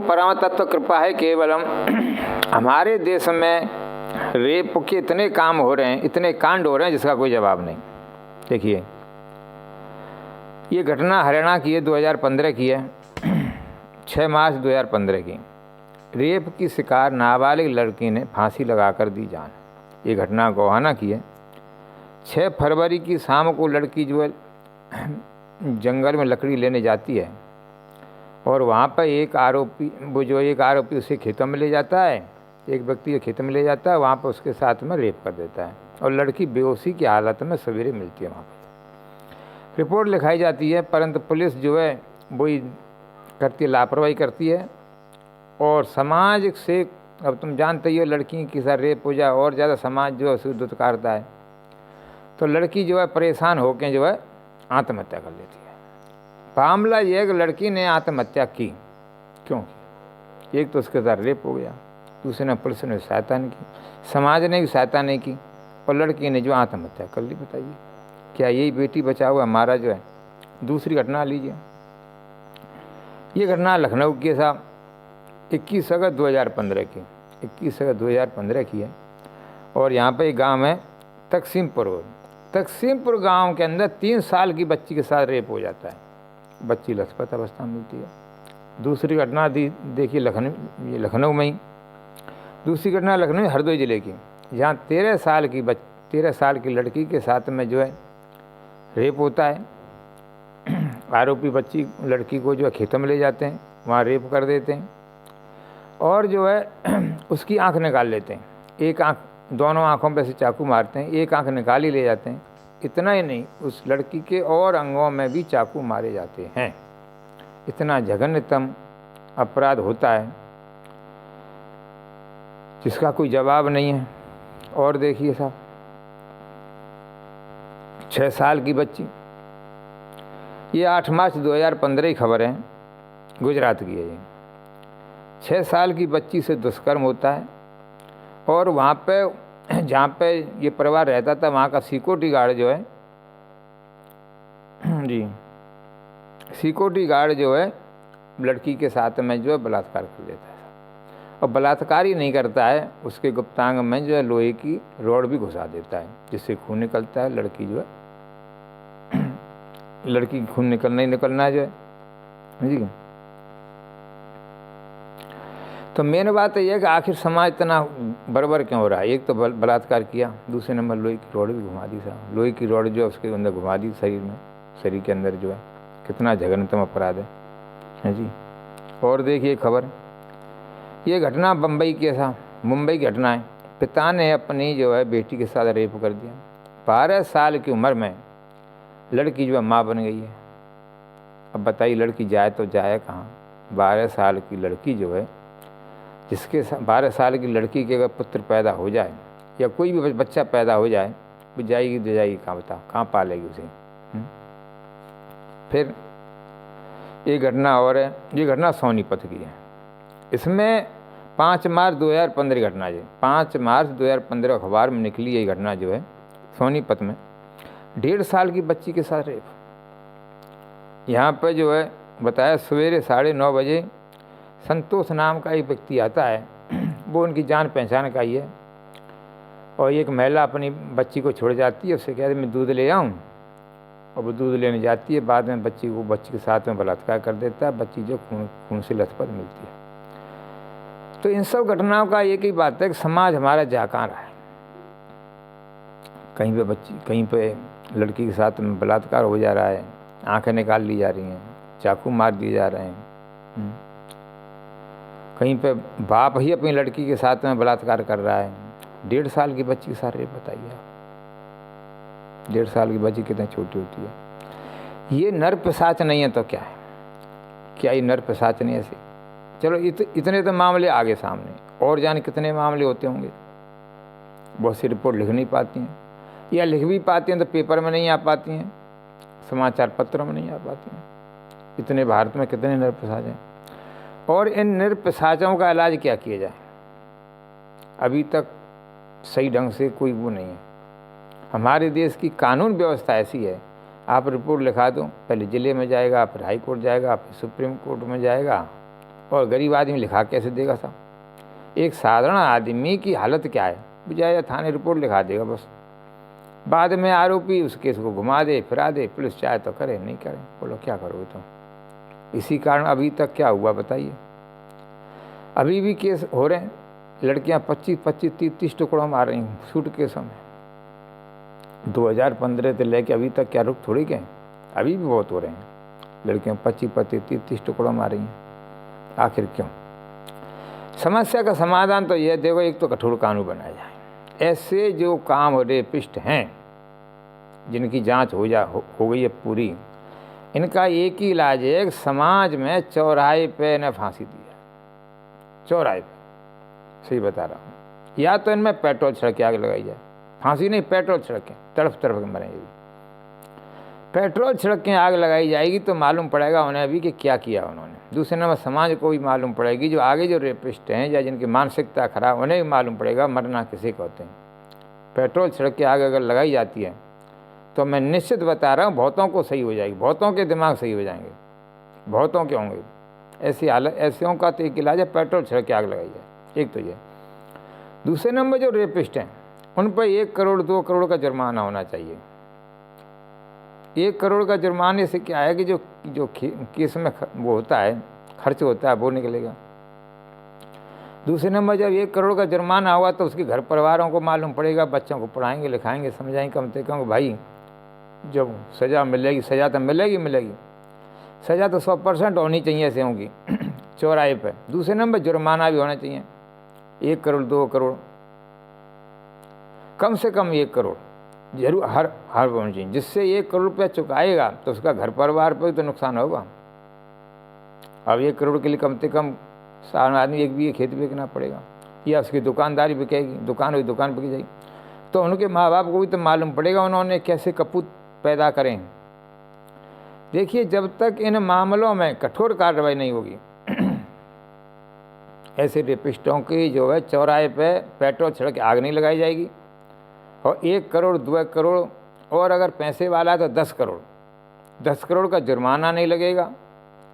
परम तत्व कृपा है केवलम। हमारे देश में रेप के इतने काम हो रहे हैं, इतने कांड हो रहे हैं जिसका कोई जवाब नहीं। देखिए, ये घटना हरियाणा की है, 2015 की है, 6 मार्च 2015 की। रेप की शिकार नाबालिग लड़की ने फांसी लगाकर दी जान। ये घटना गोहाना की है। 6 फरवरी की शाम को लड़की जो है जंगल में लकड़ी लेने जाती है और वहाँ पर एक आरोपी उसे खेतों में ले जाता है, एक व्यक्ति खेतों में ले जाता है, वहाँ पर उसके साथ में रेप कर देता है और लड़की बेहोशी की हालत में सवेरे मिलती है। वहाँ पर रिपोर्ट लिखाई जाती है, परंतु पुलिस जो है वही करती है, लापरवाही करती है। और समाज से, अब तुम जानते ही हो, लड़की के साथ रेप हो जाए और ज़्यादा समाज जो है उसे दुत्कारता है। तो लड़की जो है परेशान होकर जो है आत्महत्या कर लेती है। मामला यह है कि लड़की ने आत्महत्या की क्यों की? एक तो उसके साथ रेप हो गया, दूसरे ने पुलिस ने सहायता नहीं की, समाज ने भी सहायता नहीं की और लड़की ने जो आत्महत्या कर ली। बताइए, क्या यही बेटी बचाओ हमारा जो है? दूसरी घटना लीजिए, ये घटना लखनऊ के साथ 21 अगस्त 2015 की, 21 अगस्त 2015 की है। और यहाँ पे एक गांव है तकसीमपुर गांव के अंदर 3 साल की बच्ची के साथ रेप हो जाता है, बच्ची लथपथ अवस्था में मिलती है। दूसरी घटना देखिए लखनऊ में ही। दूसरी घटना लखनऊ हरदोई जिले की, जहाँ 13 साल की लड़की के साथ में जो है रेप होता है। आरोपी बच्ची लड़की को जो है खेतों में ले जाते हैं, वहाँ रेप कर देते हैं और जो है उसकी आंख निकाल लेते हैं। एक आंख, दोनों आंखों पे से चाकू मारते हैं, एक आंख निकाल ही ले जाते हैं। इतना ही नहीं, उस लड़की के और अंगों में भी चाकू मारे जाते हैं। इतना जघन्यतम अपराध होता है जिसका कोई जवाब नहीं है। और देखिए साहब, 6 साल की बच्ची, ये 8 मार्च 2015 की खबर है, गुजरात की है ये। 6 साल की बच्ची से दुष्कर्म होता है और वहाँ पे, जहाँ पे ये परिवार रहता था, वहाँ का सिक्योरिटी गार्ड जो है जी, सिक्योरिटी गार्ड जो है लड़की के साथ में जो है बलात्कार कर लेता है। और बलात्कार ही नहीं करता है, उसके गुप्तांग में जो है लोहे की रॉड भी घुसा देता है, जिससे खून निकलता है। लड़की जो है लड़की की खून निकलना जो है जी। तो मेन बात यह है कि आखिर समाज इतना बर्बर क्यों हो रहा है? एक तो बलात्कार किया, दूसरे नंबर लोहे की रॉड भी घुमा दी साहब। लोहे की रॉड जो है उसके अंदर घुमा दी शरीर के अंदर जो है। कितना जघन्यतम अपराध है जी। और देखिए खबर, ये घटना मुंबई की घटना है। पिता ने अपनी जो है बेटी के साथ रेप कर दिया। 12 साल की उम्र में लड़की जो है माँ बन गई है। अब बताइए, लड़की जाए तो जाए कहाँ? 12 साल की लड़की जो है, जिसके 12 साल की लड़की के अगर पुत्र पैदा हो जाए या कोई भी बच्चा पैदा हो जाए, वो जाएगी कहाँ? बता, कहाँ पालेगी उसे? फिर ये घटना और है, ये घटना सोनीपत की है। इसमें 5 मार्च 2015 की घटना है। 5 मार्च 2015 अखबार में निकली ये घटना जो है, सोनीपत में 1.5 साल की बच्ची के साथ रेप। यहाँ पर जो है बताया, सवेरे 9:30 बजे संतोष नाम का एक व्यक्ति आता है, वो उनकी जान पहचान का ही है। और एक महिला अपनी बच्ची को छोड़ जाती है, उससे कहती है मैं दूध ले आऊँ, और वो दूध लेने जाती है। बाद में बच्ची के साथ में बलात्कार कर देता है। बच्ची जो खून से लथपथ मिलती है। तो इन सब घटनाओं का एक ही बात है कि समाज हमारा जा कहाँ रहा है। कहीं पे लड़की के साथ में बलात्कार हो जा रहा है, आंखें निकाल ली जा रही हैं, चाकू मार दिए जा रहे हैं। कहीं पे बाप ही अपनी लड़की के साथ में बलात्कार कर रहा है। 1.5 साल की बच्ची के साथ रेप, बताइए आप। 1.5 साल की बच्ची कितनी छोटी होती है? ये नर पिशाच नहीं है तो क्या है? क्या ये नर पिशाच नहीं ऐसे? चलो इतने तो मामले आगे सामने, और जाने कितने मामले होते होंगे। बहुत सी रिपोर्ट लिख नहीं पाती हैं, या लिख भी पाती हैं तो पेपर में नहीं आ पाती हैं, समाचार पत्रों में नहीं आ पाती हैं। इतने भारत में कितने नर पिशाच हैं, और इन नर पिशाचों का इलाज क्या किया जाए? अभी तक सही ढंग से कोई वो नहीं है। हमारे देश की कानून व्यवस्था ऐसी है, आप रिपोर्ट लिखा दो, पहले ज़िले में जाएगा, फिर हाई कोर्ट जाएगा, फिर सुप्रीम कोर्ट में जाएगा, और गरीब आदमी लिखा कैसे देगा साहब? एक साधारण आदमी की हालत क्या है? बजाय थाने रिपोर्ट लिखा देगा बस, बाद में आरोपी उस केस को घुमा दे फिरा दे, पुलिस चाहे तो करे नहीं करे, बोलो क्या करोगे तुम? इसी कारण अभी तक क्या हुआ बताइए? अभी भी केस हो रहे हैं, लड़कियां 25-25, 30-30 टुकड़ों मार रही हैं सूटकेसों में। 2015 से लेके अभी तक क्या रुक थोड़ी गए? अभी भी बहुत हो रहे हैं, लड़कियां 25-25, 30-30 टुकड़ों मार रही हैं। आखिर क्यों? समस्या का समाधान तो यह देखो, एक तो कठोर कानून बनाया जाए। ऐसे जो काम रेपिस्ट हैं जिनकी जांच हो गई है पूरी, इनका एक ही इलाज है, समाज में चौराहे पे न फांसी दी है, चौराहे पे, सही बता रहा हूँ। या तो इनमें पेट्रोल छिड़क के आग लगाई जाए, फांसी नहीं, पेट्रोल छिड़क के तड़फ तड़फ के मरेंगे। पेट्रोल छिड़क के आग लगाई जाएगी तो मालूम पड़ेगा उन्हें भी कि क्या किया उन्होंने। दूसरे नंबर समाज को भी मालूम पड़ेगी, जो आगे जो रेपिस्ट हैं या जिनकी मानसिकता खराब, उन्हें भी मालूम पड़ेगा मरना किसे कहते हैं। पेट्रोल छिड़क के आग अगर लगाई जाती है तो मैं निश्चित बता रहा हूँ बहुतों को सही हो जाएगी, बहुतों के दिमाग सही हो जाएंगे, बहुतों के होंगे। ऐसी हालत, ऐसे का तो एक इलाज है, पेट्रोल छिड़क के आग लगाई जाए। एक तो ये। दूसरे नंबर जो रेपिस्ट हैं उन पर 1 करोड़ 2 करोड़ का जुर्माना होना चाहिए। 1 करोड़ का जुर्माने से क्या है कि जो केस में वो होता है, खर्च होता है, वो निकलेगा। दूसरे नंबर जब 1 करोड़ का जुर्माना हुआ तो उसके घर परिवारों को मालूम पड़ेगा, बच्चों को पढ़ाएंगे लिखाएंगे समझाएंगे कम से कम, भाई जब सज़ा मिलेगी, सज़ा तो मिलेगी, सज़ा तो 100% होनी चाहिए ऐसे होंगी चौराहे पर। दूसरे नंबर जुर्माना भी होना चाहिए, 1 करोड़ 2 करोड़, कम से कम 1 करोड़ जरूर हर होना चाहिए, जिससे 1 करोड़ रुपया चुकाएगा तो उसका घर परिवार पर तो नुकसान होगा। अब 1 करोड़ के लिए कम से कम साधारण आदमी 1 बीघे खेत बेचना पड़ेगा, या उसकी दुकानदारी बिकेगी, दुकान हुई दुकान बिक जाएगी। तो उनके माँ बाप को भी तो मालूम पड़ेगा उन्होंने कैसे कपूत पैदा करें। देखिए, जब तक इन मामलों में कठोर कार्रवाई नहीं होगी ऐसे रेपिस्टों की जो है चौराहे पे पेट्रोल छिड़क के आग नहीं लगाई जाएगी। और 1 करोड़ 2 करोड़, और अगर पैसे वाला है तो 10 करोड़, 10 करोड़ का जुर्माना नहीं लगेगा,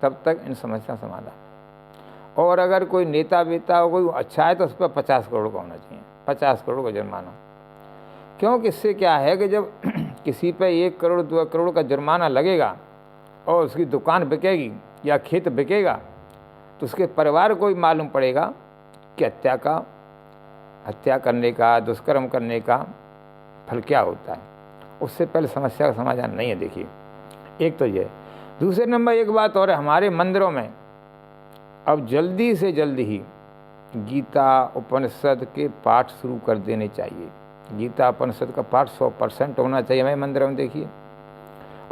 तब तक इन समस्या समाधान। और अगर कोई नेता वेता हो, कोई अच्छा है, तो उस पर 50 करोड़ का होना चाहिए, 50 करोड़ का जुर्माना। क्योंकि इससे क्या है कि जब किसी पे 1 करोड़ 2 करोड़ का जुर्माना लगेगा और उसकी दुकान बिकेगी या खेत बिकेगा, तो उसके परिवार को भी मालूम पड़ेगा कि हत्या करने का, दुष्कर्म करने का फल क्या होता है। उससे पहले समस्या का समाधान नहीं है। देखिए, एक तो ये। दूसरे नंबर एक बात और है, हमारे मंदिरों में अब जल्दी से जल्दी ही गीता उपनिषद के पाठ शुरू कर देने चाहिए। गीता उपनिषद का पाठ 100% होना चाहिए हमारे मंदिरों में। देखिए,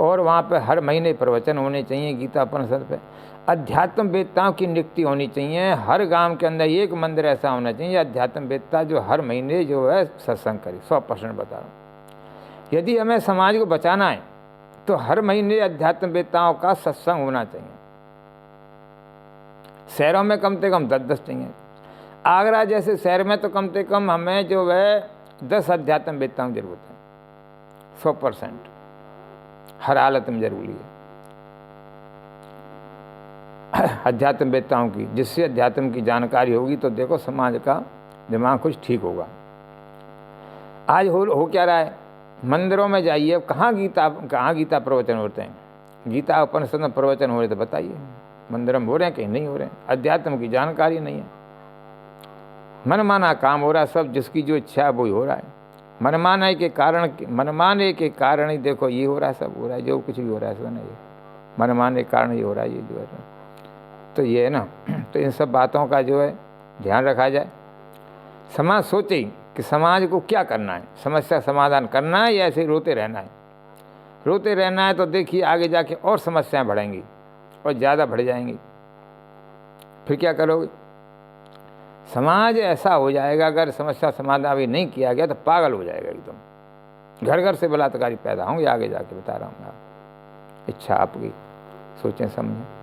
और वहाँ पे हर महीने प्रवचन होने चाहिए गीता उपनिषद पे। अध्यात्म वेत्ताओं की नियुक्ति होनी चाहिए। हर गांव के अंदर एक मंदिर ऐसा होना चाहिए अध्यात्म वेत्ता जो हर महीने जो है सत्संग करे। 100% बता रहा हूँ। यदि हमें समाज को बचाना है तो हर महीने अध्यात्म वेत्ताओं का सत्संग होना चाहिए। शहरों में कम से कम 10-10 चाहिए। आगरा जैसे शहर में तो कम से कम हमें जो है 10 अध्यात्म वेत्ताओं की जरूरत है। 100% हर हालत में जरूरी है अध्यात्म वेत्ताओं की, जिससे अध्यात्म की जानकारी होगी तो देखो समाज का दिमाग कुछ ठीक होगा। आज हो क्या रहा है, मंदिरों में जाइए, कहाँ गीता प्रवचन होते हैं? गीता उपनिषद में प्रवचन हो रहे तो बताइए, मंदिर में हो रहे हैं कहीं नहीं हो रहे हैं। अध्यात्म की जानकारी नहीं है, मनमाना काम हो रहा है, सब जिसकी जो इच्छा है वही हो रहा है। मनमाने के कारण ही देखो ये हो रहा है, सब हो रहा है, जो कुछ भी हो रहा है सब ना, ये मनमाने के कारण ही हो रहा है ये जो है। तो ये है ना, तो इन सब बातों का जो है ध्यान रखा जाए। समाज सोचे कि समाज को क्या करना है, समस्या समाधान करना है या ऐसे रोते रहना है। रोते रहना है तो देखिए आगे जाके और समस्याएं बढ़ेंगी और ज़्यादा बढ़ जाएंगी। फिर क्या करोगे? समाज ऐसा हो जाएगा, अगर समस्या समाधान अभी नहीं किया गया तो पागल हो जाएगा एकदम। घर घर से बलात्कारी पैदा होंगे आगे जाके, बता रहा हूँ। इच्छा आपकी, सोचें समझें।